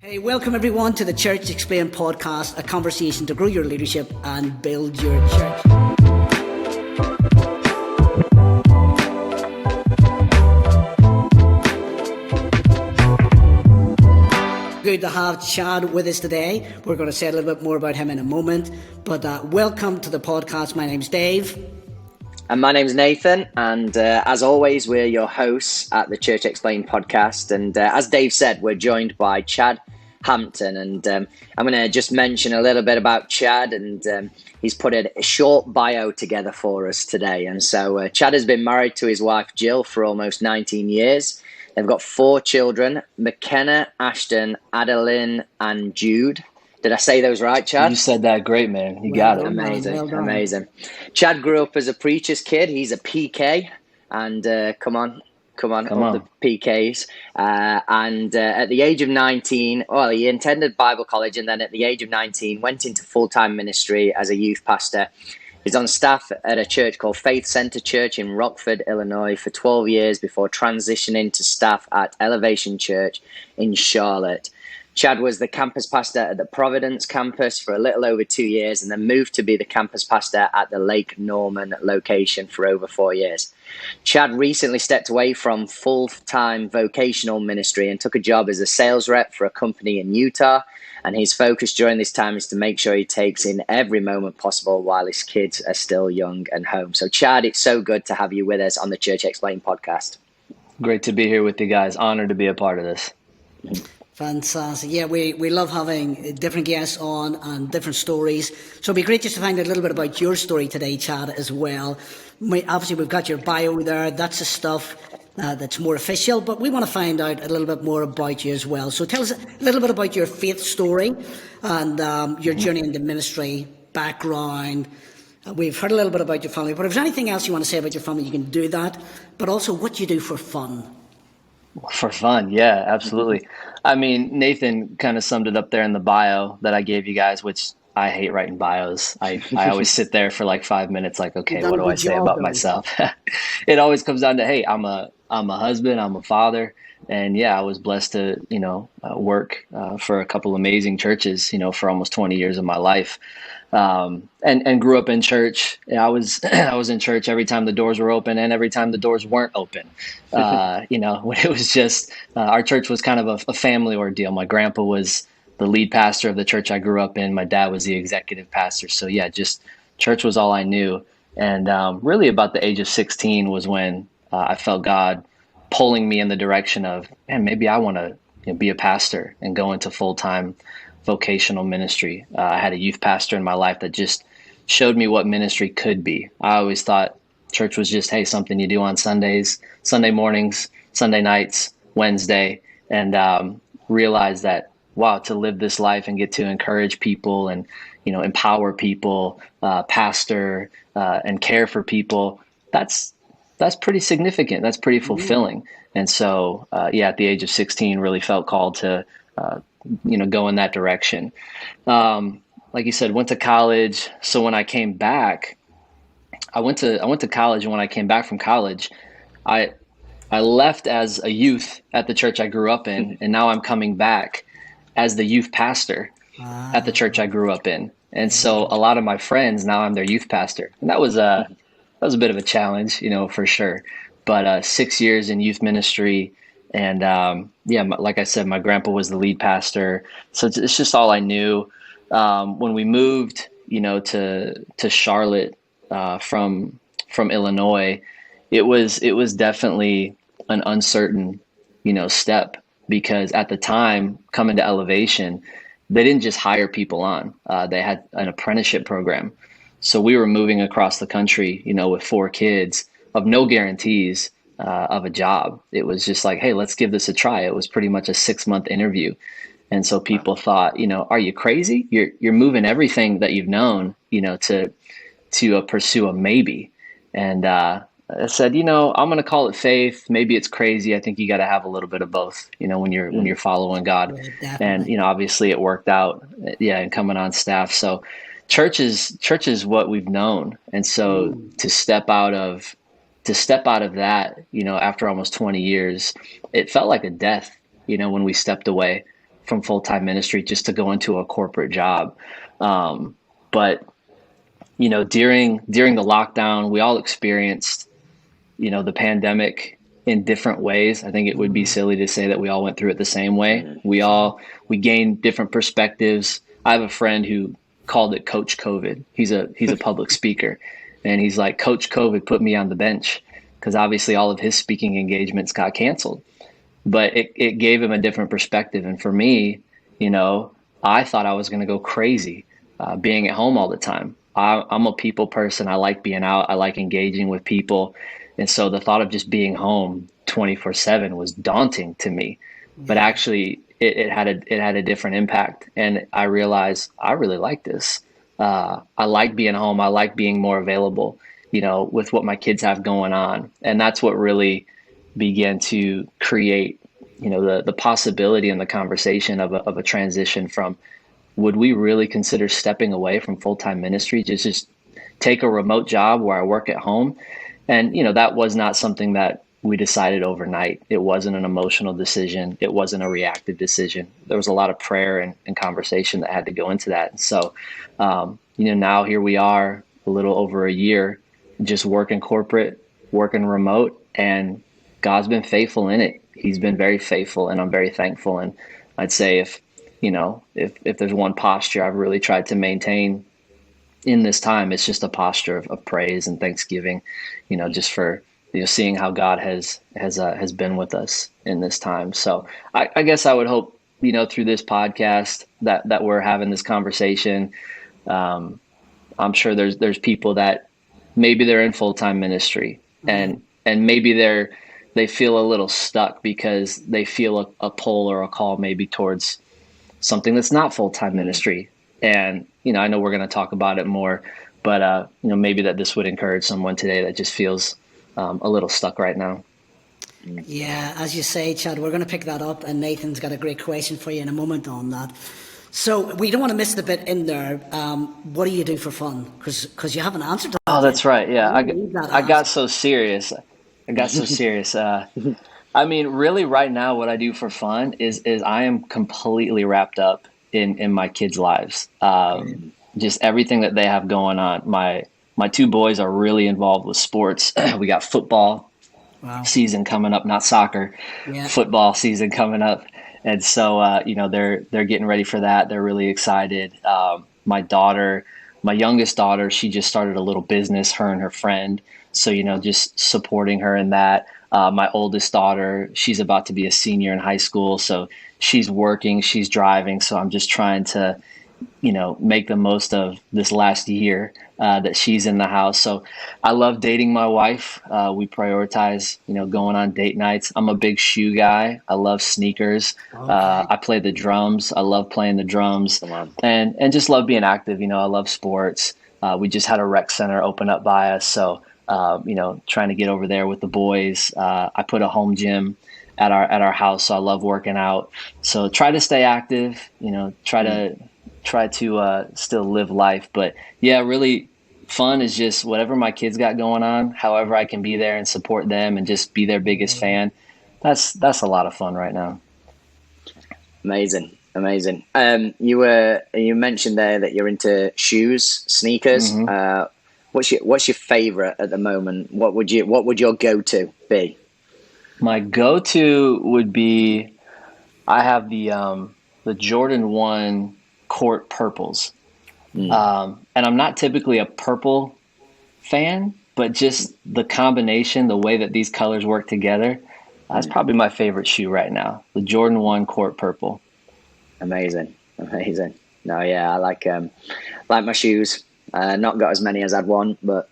Hey, welcome everyone to the Church Explained podcast, a conversation to grow your leadership and build your church. Good to have Chad with us today. We're going to say a little bit more about him in a moment, but welcome to the podcast. My name's Dave. And my name's Nathan, and as always, we're your hosts at the Church Explained podcast. And as Dave said, we're joined by Chad Hampton, and I'm going to just mention a little bit about Chad, and he's put a short bio together for us today. And so Chad has been married to his wife Jill for almost 19 years. They've got 4 children: McKenna, Ashton, Adeline, and Jude. Did I say those right, Chad? You said that great, man. You got it. Amazing. Chad grew up as a preacher's kid. He's a PK, and come on. The PKs. And at the age of 19, he attended Bible college, and then at the age of 19, went into full-time ministry as a youth pastor. He's on staff at a church called Faith Center Church in Rockford, Illinois, for 12 years before transitioning to staff at Elevation Church in Charlotte. Chad was the campus pastor at the Providence campus for a little over 2 years, and then moved to be the campus pastor at the Lake Norman location for over 4 years. Chad recently stepped away from full-time vocational ministry and took a job as a sales rep for a company in Utah. And his focus during this time is to make sure he takes in every moment possible while his kids are still young and home. So Chad, it's so good to have you with us on the Church Explained podcast. Great to be here with you guys. Honored to be a part of this. Fantastic. Yeah, we love having different guests on and different stories. So it'd be great just to find out a little bit about your story today, Chad, as well. Obviously, we've got your bio there. That's the stuff that's more official, but we want to find out a little bit more about you as well. So tell us a little bit about your faith story and your journey into ministry, background. We've heard a little bit about your family, but if there's anything else you want to say about your family, you can do that. But also what you do for fun. For fun, yeah, absolutely. I mean, Nathan kind of summed it up there in the bio that I gave you guys, which I hate writing bios. I always sit there for like 5 minutes like, okay, what do I say about myself? It always comes down to, hey, I'm a husband, I'm a father. And yeah, I was blessed to, work for a couple amazing churches, for almost 20 years of my life. And grew up in church. I was in church every time the doors were open and every time the doors weren't open. When it was just, our church was kind of a family ordeal. My grandpa was the lead pastor of the church I grew up in. My dad was the executive pastor. So yeah, just church was all I knew. And really about the age of 16 was when I felt God pulling me in the direction of, man, maybe I want to be a pastor and go into full-time vocational ministry. I had a youth pastor in my life that just showed me what ministry could be. I always thought church was just, hey, something you do on Sundays, Sunday mornings, Sunday nights, Wednesday, and realized that, wow, to live this life and get to encourage people and, empower people, pastor, and care for people, that's pretty significant. That's pretty fulfilling. And so, at the age of 16, really felt called to, go in that direction. Like you said, went to college. So when I came back, I went to college, and when I came back from college, I left as a youth at the church I grew up in, and now I'm coming back as the youth pastor at the church I grew up in. And so a lot of my friends, now I'm their youth pastor. And that was a bit of a challenge, for sure. But 6 years in youth ministry, and like I said, my grandpa was the lead pastor. So it's just all I knew. When we moved, to Charlotte from Illinois, it was definitely an uncertain, step, because at the time, coming to Elevation, they didn't just hire people on. They had an apprenticeship program. So we were moving across the country, with 4 kids, of no guarantees of a job. It was just like, hey, let's give this a try. It was pretty much a 6-month interview. And so people thought, are you crazy? You're moving everything that you've known, to pursue a maybe. And I said, I'm going to call it faith. Maybe it's crazy. I think you got to have a little bit of both, when you're following God. Yeah, and, obviously it worked out. Yeah. And coming on staff. So church is what we've known. And so to step out of that, after almost 20 years, it felt like a death, when we stepped away. from full-time ministry just to go into a corporate job. But during the lockdown, we all experienced, the pandemic in different ways. I think it would be silly to say that we all went through it the same way. We gained different perspectives. I have a friend who called it Coach COVID. He's a public speaker, and he's like, Coach COVID put me on the bench, because obviously all of his speaking engagements got canceled. But it gave him a different perspective. And for me, I thought I was going to go crazy being at home all the time. I'm a people person. I like being out. I like engaging with people. And so the thought of just being home 24/7 was daunting to me. But actually, it had a different impact. And I realized I really like this. I like being home. I like being more available, with what my kids have going on. And that's what really began to create, the possibility and the conversation of a transition from, would we really consider stepping away from full-time ministry, just take a remote job where I work at home? And, that was not something that we decided overnight. It wasn't an emotional decision. It wasn't a reactive decision. There was a lot of prayer and conversation that had to go into that. And so, now here we are, a little over a year, just working corporate, working remote, and God's been faithful in it. He's been very faithful, and I'm very thankful. And I'd say if there's one posture I've really tried to maintain in this time, it's just a posture of praise and thanksgiving, just for seeing how God has been with us in this time. So I guess I would hope, through this podcast that we're having this conversation. I'm sure there's people that maybe they're in full-time ministry, and maybe they feel a little stuck because they feel a pull or a call maybe towards something that's not full-time ministry. And, I know we're going to talk about it more, but, maybe that this would encourage someone today that just feels a little stuck right now. Yeah, as you say, Chad, we're going to pick that up, and Nathan's got a great question for you in a moment on that. So we don't want to miss the bit in there. What do you do for fun? Because you haven't answered that. Oh, that's right. Yeah, I got so serious. I mean, really right now, what I do for fun is I am completely wrapped up in my kids' lives. Just everything that they have going on. My two boys are really involved with sports. We got football season coming up, not soccer, football season coming up. And so, they're getting ready for that. They're really excited. My youngest daughter, she just started a little business, her and her friend. So, just supporting her in that. My oldest daughter, she's about to be a senior in high school. So she's working, she's driving. So I'm just trying to, make the most of this last year that she's in the house. So I love dating my wife. We prioritize, going on date nights. I'm a big shoe guy. I love sneakers. Okay. I play the drums. I love playing the drums and just love being active. I love sports. We just had a rec center open up by us. So, trying to get over there with the boys. I put a home gym at our house. So I love working out. So try to stay active, try to still live life. But yeah, really fun is just whatever my kids got going on, however I can be there and support them and just be their biggest fan. That's a lot of fun right now. Amazing. You mentioned there that you're into shoes, sneakers. Mm-hmm. What's your favorite at the moment? What would your go-to be? My go-to would be, I have the Jordan 1 court purples. And I'm not typically a purple fan, but just the combination, the way that these colors work together, that's probably my favorite shoe right now. The Jordan 1 court purple. Amazing. No, yeah, I like my shoes. Not got as many as I'd want, but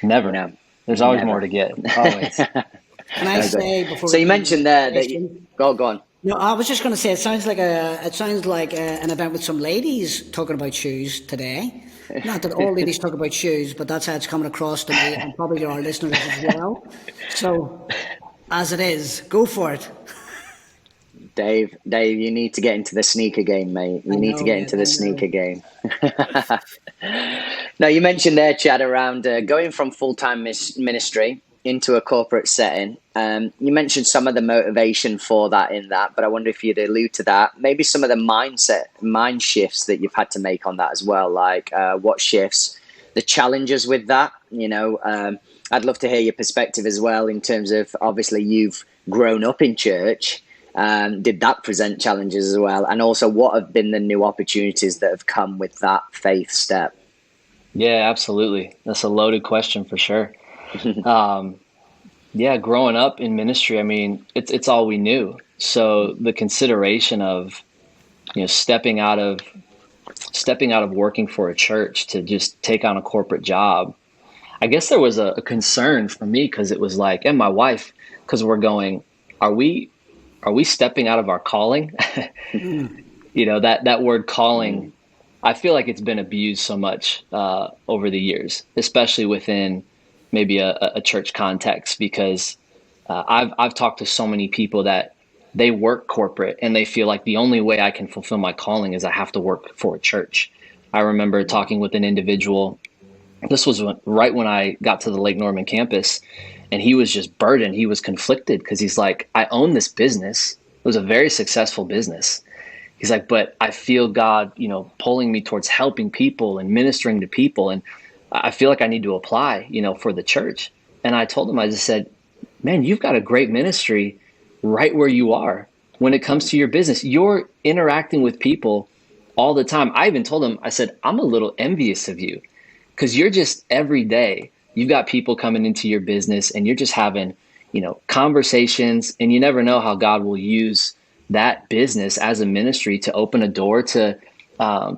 never. There's always more to get. Always. Can I say before? So you mentioned there that go on. No, I was just going to say it sounds like an event with some ladies talking about shoes today. Not that all ladies talk about shoes, but that's how it's coming across to me, and probably our listeners as well. So, as it is, go for it. Dave, you need to get into the sneaker game, mate. You need to get into the sneaker game. Now, you mentioned there, Chad, around going from full-time ministry into a corporate setting. You mentioned some of the motivation for that in that, but I wonder if you'd allude to that. Maybe some of the mind shifts that you've had to make on that as well. Like what shifts, the challenges with that. I'd love to hear your perspective as well in terms of, obviously you've grown up in church. Did that present challenges as well? And also, what have been the new opportunities that have come with that faith step? Yeah, absolutely. That's a loaded question for sure. Yeah, growing up in ministry, I mean, it's all we knew. So the consideration of, stepping out of working for a church to just take on a corporate job, I guess there was a concern for me, because it was like, and my wife, because we're going, are we stepping out of our calling? That word calling, I feel like it's been abused so much over the years, especially within maybe a church context, because I've talked to so many people that they work corporate and they feel like the only way I can fulfill my calling is I have to work for a church. I remember talking with an individual. This was right when I got to the Lake Norman campus, and he was just burdened. He was conflicted because he's like, I own this business. It was a very successful business. He's like, but I feel God, pulling me towards helping people and ministering to people. And I feel like I need to apply, for the church. And I told him, I just said, man, you've got a great ministry right where you are. When it comes to your business, you're interacting with people all the time. I even told him, I said, I'm a little envious of you, because you're just every day, you've got people coming into your business and you're just having, conversations, and you never know how God will use that business as a ministry to open a door to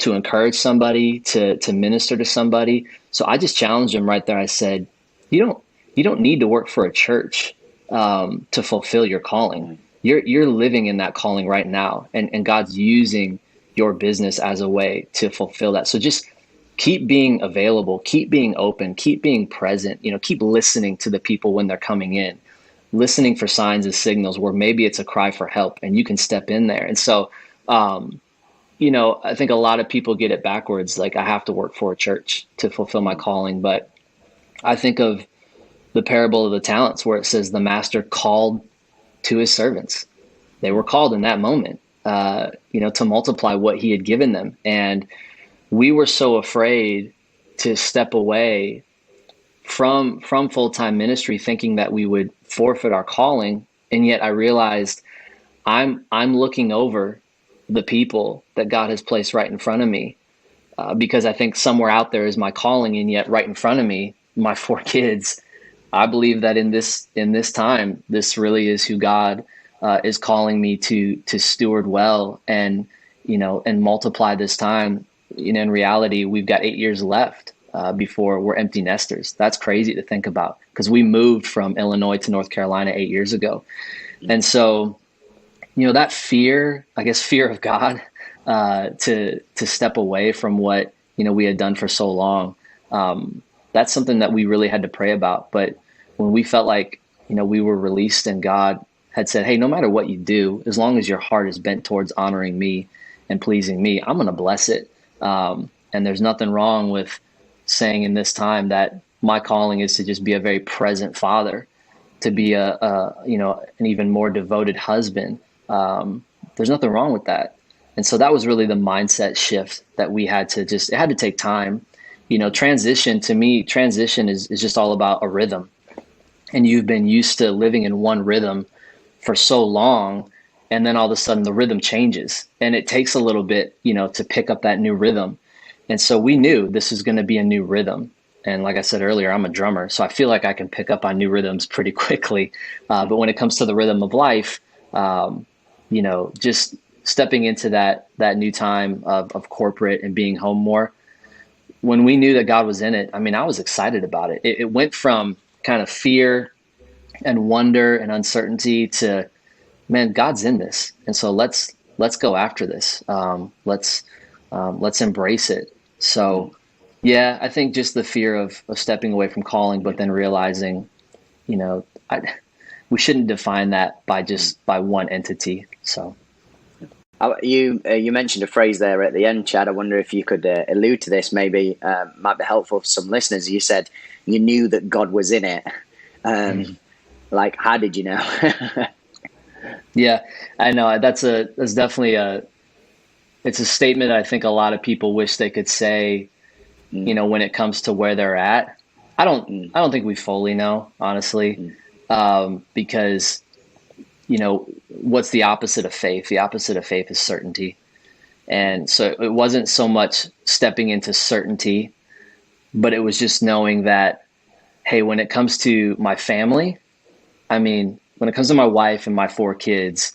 encourage somebody, to minister to somebody. So I just challenged him right there. I said, you don't need to work for a church to fulfill your calling. You're living in that calling right now, and God's using your business as a way to fulfill that. So just keep being available, keep being open, keep being present, keep listening to the people when they're coming in, listening for signs and signals where maybe it's a cry for help and you can step in there. And so, I think a lot of people get it backwards. Like, I have to work for a church to fulfill my calling. But I think of the parable of the talents, where it says the master called to his servants. They were called in that moment, to multiply what he had given them. And we were so afraid to step away from full-time ministry, thinking that we would forfeit our calling. And yet I realized I'm looking over the people that God has placed right in front of me, because I think somewhere out there is my calling, and yet right in front of me, my 4 kids. I believe that in this time, this really is who God is calling me to steward well, and multiply this time. In reality, we've got 8 years left before we're empty nesters. That's crazy to think about, because we moved from Illinois to North Carolina 8 years ago. And so, that fear of God, to step away from what, we had done for so long. That's something that we really had to pray about. But when we felt like, we were released and God had said, hey, no matter what you do, as long as your heart is bent towards honoring me and pleasing me, I'm going to bless it. And there's nothing wrong with saying in this time that my calling is to just be a very present father, to be an even more devoted husband. There's nothing wrong with that. And so that was really the mindset shift that we had to it had to take time. Transition is just all about a rhythm. And you've been used to living in one rhythm for so long, and then all of a sudden the rhythm changes, and it takes a little bit, to pick up that new rhythm. And so we knew this is going to be a new rhythm. And like I said earlier, I'm a drummer, so I feel like I can pick up on new rhythms pretty quickly. But when it comes to the rhythm of life, just stepping into that new time of corporate and being home more, when we knew that God was in it, I mean, I was excited about it. It went from kind of fear and wonder and uncertainty to, man, God's in this. And so let's go after this. Let's embrace it. So yeah, I think just the fear of stepping away from calling, but then realizing, we shouldn't define that by one entity. So. You mentioned a phrase there at the end, Chad. I wonder if you could allude to this. Maybe might be helpful for some listeners. You said you knew that God was in it. Like, how did you know? Yeah, I know that's definitely it's a statement I think a lot of people wish they could say, when it comes to where they're at. I don't think we fully know, honestly, because, what's the opposite of faith? The opposite of faith is certainty. And so it wasn't so much stepping into certainty, but it was just knowing that, hey, when it comes to my family, when it comes to my wife and my 4 kids,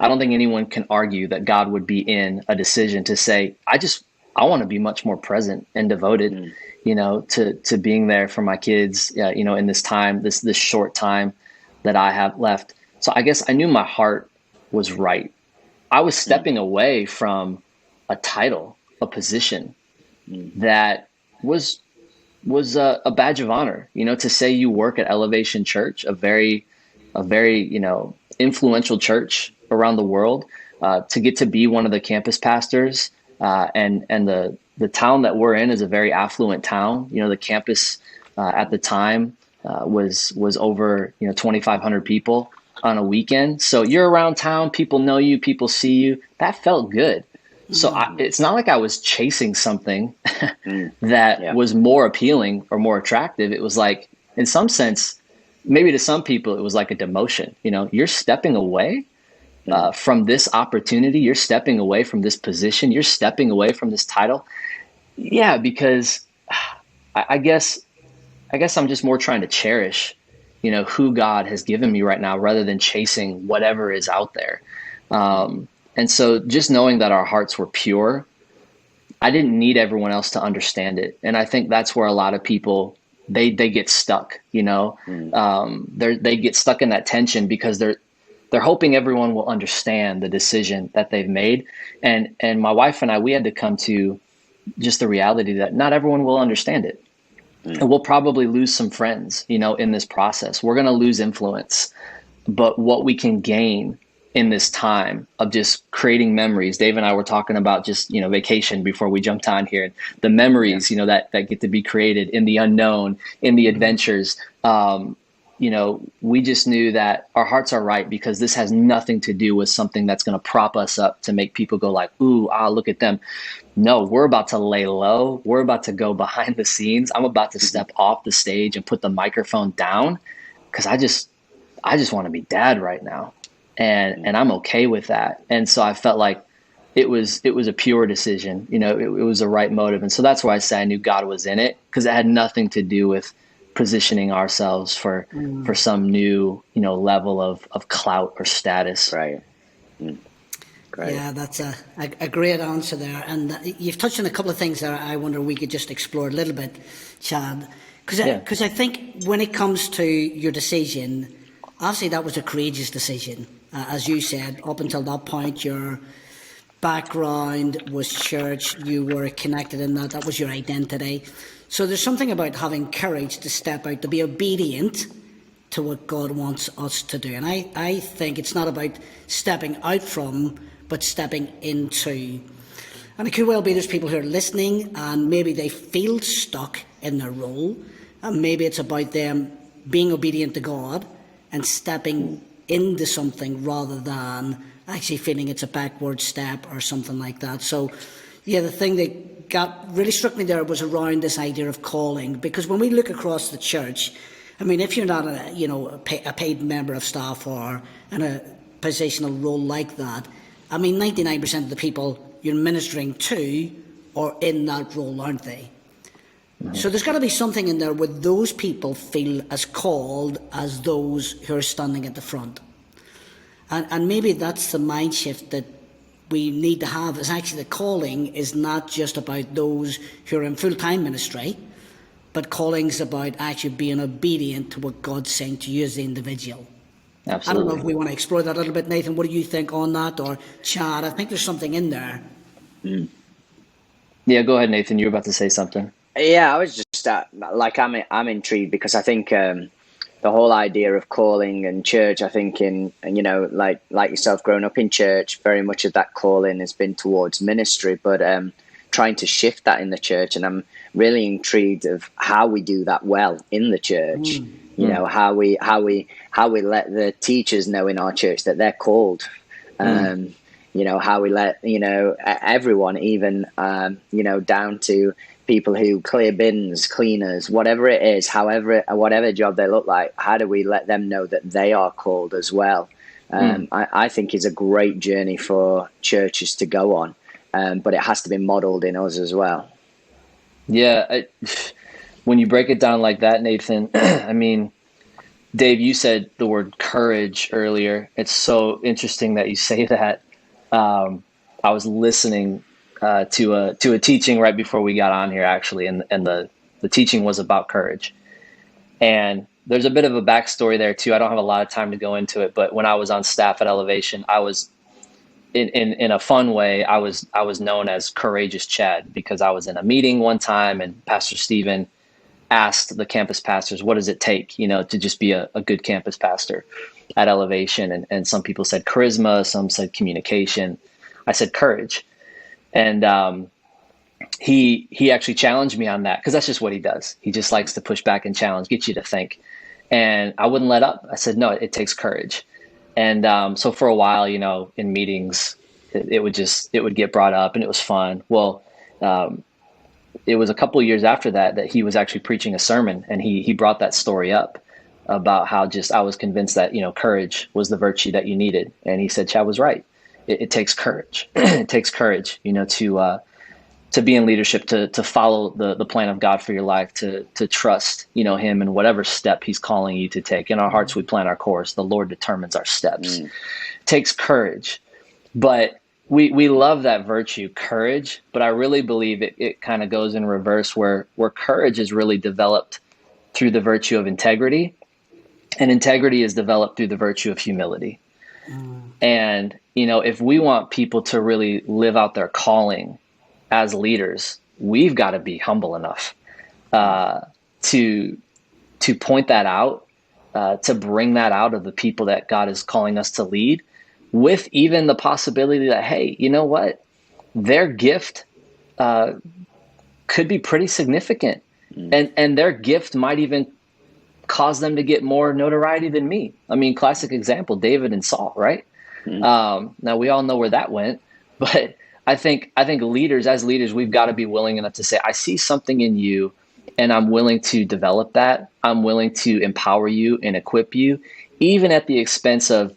I don't think anyone can argue that God would be in a decision to say, I want to be much more present and devoted, to being there for my kids, in this time, this short time that I have left. So I guess I knew my heart was right. I was stepping away from a title, a position that was a badge of honor, to say you work at Elevation Church, a very, influential church around the world, to get to be one of the campus pastors, and the town that we're in is a very affluent town. The campus at the time was over 2,500 people on a weekend. So you're around town, people know you, people see you. That felt good. So it's not like I was chasing something that was more appealing or more attractive. It was like, in some sense, maybe to some people, it was like a demotion. You're stepping away from this opportunity. You're stepping away from this position. You're stepping away from this title. Yeah, because I guess I'm just more trying to cherish, who God has given me right now, rather than chasing whatever is out there. And so just knowing that our hearts were pure, I didn't need everyone else to understand it. And I think that's where a lot of people, they get stuck, they get stuck in that tension because they're hoping everyone will understand the decision that they've made. And my wife and I, we had to come to just the reality that not everyone will understand it. And we'll probably lose some friends, in this process. We're going to lose influence. But what we can gain in this time of just creating memories. Dave and I were talking about just, vacation before we jumped on here. The memories, that get to be created in the unknown, in the adventures. We just knew that our hearts are right, because this has nothing to do with something that's going to prop us up to make people go like, ooh, look at them. No, we're about to lay low. We're about to go behind the scenes. I'm about to step off the stage and put the microphone down, because I just want to be dad right now. And I'm okay with that. And so I felt like it was a pure decision, it was the right motive. And so that's why I say I knew God was in it, because it had nothing to do with positioning ourselves for some new, level of clout or status. Right. Great. Yeah, that's a great answer there. And you've touched on a couple of things that I wonder we could just explore a little bit, Chad. Because I think when it comes to your decision, obviously that was a courageous decision. As you said, up until that point, your background was church, you were connected in that was your identity. So there's something about having courage to step out, to be obedient to what God wants us to do. And I think it's not about stepping out from, but stepping into. And it could well be there's people who are listening and maybe they feel stuck in their role, and maybe it's about them being obedient to God and stepping into something rather than actually feeling it's a backward step or something like that. So, yeah, the thing that really struck me there was around this idea of calling, because when we look across the church, if you're not a paid member of staff or in a positional role like that, 99% of the people you're ministering to are in that role, aren't they? So there's got to be something in there where those people feel as called as those who are standing at the front. And maybe that's the mind shift that we need to have, is actually the calling is not just about those who are in full-time ministry, but calling's about actually being obedient to what God's saying to you as the individual. Absolutely. I don't know if we want to explore that a little bit, Nathan. What do you think on that? Or Chad, I think there's something in there. Yeah, go ahead, Nathan. You were about to say something. Yeah, I was just I'm intrigued, because I think the whole idea of calling and church, I think like yourself growing up in church, very much of that calling has been towards ministry, but trying to shift that in the church. And I'm really intrigued of how we do that well in the church. how we let the teachers know in our church that they're called. How we let everyone, even down to people who clear bins, cleaners, whatever it is, whatever job they look like, how do we let them know that they are called as well? I think it's a great journey for churches to go on, but it has to be modeled in us as well. Yeah, when you break it down like that, Nathan, I mean, Dave, you said the word courage earlier. It's so interesting that you say that. I was listening to a teaching right before we got on here, actually, and the teaching was about courage. And there's a bit of a backstory there too. I don't have a lot of time to go into it, but when I was on staff at Elevation, I was in a fun way, I was known as Courageous Chad, because I was in a meeting one time and Pastor Stephen asked the campus pastors, what does it take, to just be a good campus pastor at Elevation? And some people said charisma, some said communication. I said courage. And he actually challenged me on that, because that's just what he does. He just likes to push back and challenge, get you to think. And I wouldn't let up. I said, no, it takes courage. And so for a while, in meetings, it would get brought up, and it was fun. Well, it was a couple of years after that he was actually preaching a sermon, and he brought that story up about how I was convinced that, courage was the virtue that you needed. And he said, Chad was right. It takes courage. It takes courage, to be in leadership, to follow the plan of God for your life, to trust, him in whatever step he's calling you to take. In our hearts, we plan our course. The Lord determines our steps. It takes courage. But we love that virtue, courage, but I really believe it kind of goes in reverse, where courage is really developed through the virtue of integrity, and integrity is developed through the virtue of humility. And, if we want people to really live out their calling as leaders, we've got to be humble enough to point that out, to bring that out of the people that God is calling us to lead, with even the possibility that, hey, you know what? Their gift could be pretty significant, and their gift might even cause them to get more notoriety than me. I mean, classic example, David and Saul, right? Now we all know where that went, but I think leaders, as leaders, we've got to be willing enough to say, I see something in you, and I'm willing to develop that. I'm willing to empower you and equip you, even at the expense of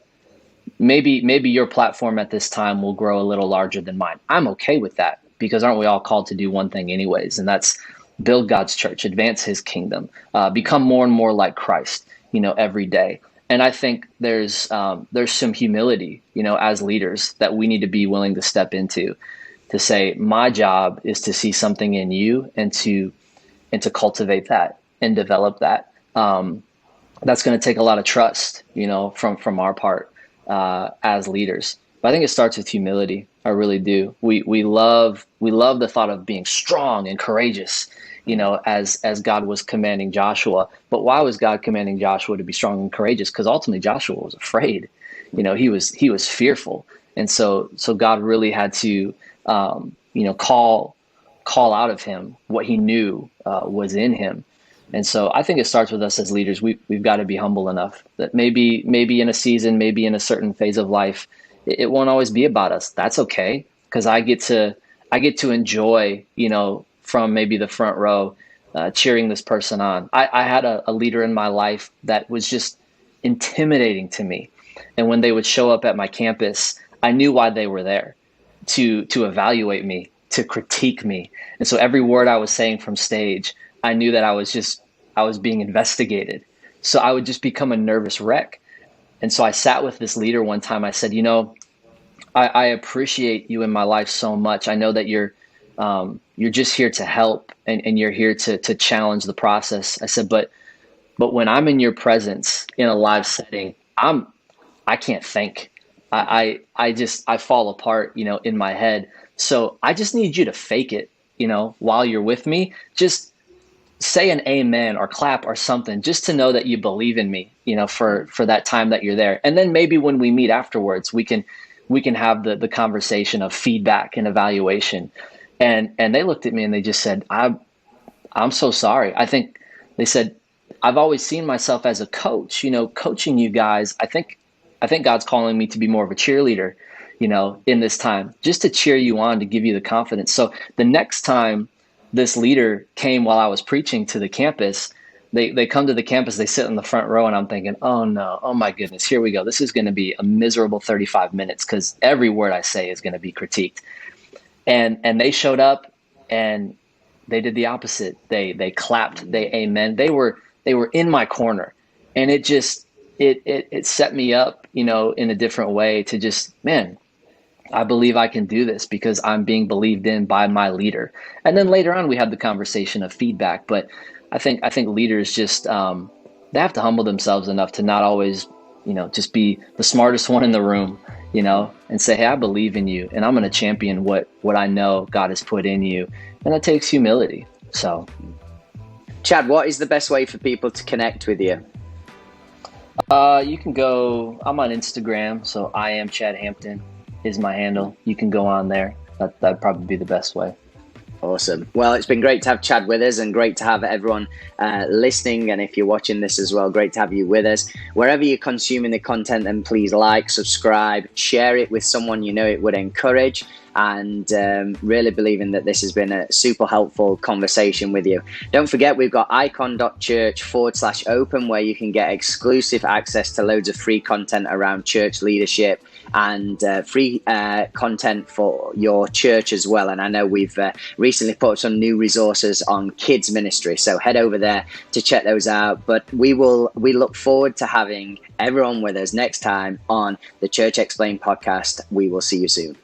maybe your platform at this time will grow a little larger than mine. I'm okay with that, because aren't we all called to do one thing anyways? And that's build God's church, advance his kingdom, become more and more like Christ, every day. And I think there's some humility, as leaders, that we need to be willing to step into, to say, my job is to see something in you and to cultivate that and develop that. That's going to take a lot of trust, from our part as leaders. But I think it starts with humility. I really do. We love the thought of being strong and courageous, as God was commanding Joshua. But why was God commanding Joshua to be strong and courageous? Because ultimately Joshua was afraid. He was fearful, and so God really had to call out of him what he knew was in him. And so I think it starts with us as leaders. We've got to be humble enough that maybe in a season, maybe in a certain phase of life, it won't always be about us. That's okay, because I get to enjoy, from maybe the front row, cheering this person on. I had a leader in my life that was just intimidating to me, and when they would show up at my campus, I knew why they were there, to evaluate me, to critique me. And so every word I was saying from stage, I knew that I was being investigated. So I would just become a nervous wreck. And so I sat with this leader one time. I said, I appreciate you in my life so much. I know that you're just here to help, and you're here to challenge the process. I said, but when I'm in your presence in a live setting, I can't think. I fall apart, in my head. So I just need you to fake it, while you're with me. Just say an amen or clap or something, just to know that you believe in me, for that time that you're there. And then maybe when we meet afterwards, we can have the conversation of feedback and evaluation. And they looked at me and they just said, I'm so sorry. I think they said I've always seen myself as a coach, coaching you guys. I think God's calling me to be more of a cheerleader, in this time, just to cheer you on, to give you the confidence. So the next time this leader came while I was preaching to the campus, they come to the campus, they sit in the front row, and I'm thinking, oh no, oh my goodness, here we go. This is going to be a miserable 35 minutes because every word I say is going to be critiqued. And they showed up and they did the opposite. They clapped, they amen. They were in my corner, and it just it set me up, in a different way to just, man, I believe I can do this because I'm being believed in by my leader. And then later on, we had the conversation of feedback. But I think leaders just they have to humble themselves enough to not always, just be the smartest one in the room, and say, hey, I believe in you, and I'm going to champion what I know God has put in you. And that takes humility. So, Chad, what is the best way for people to connect with you? You can go, I'm on Instagram, so I am Chad Hampton is my handle. You can go on there. That'd probably be the best way. Awesome. Well, it's been great to have Chad with us, and great to have everyone listening. And if you're watching this as well, great to have you with us. Wherever you're consuming the content, then please like, subscribe, share it with someone it would encourage. And really believing that this has been a super helpful conversation with you. Don't forget, we've got icon.church/open, where you can get exclusive access to loads of free content around church leadership and free content for your church as well. And I know we've recently put some new resources on kids ministry, so head over there to check those out. But we look forward to having everyone with us next time on the Church Explained podcast. We will see you soon.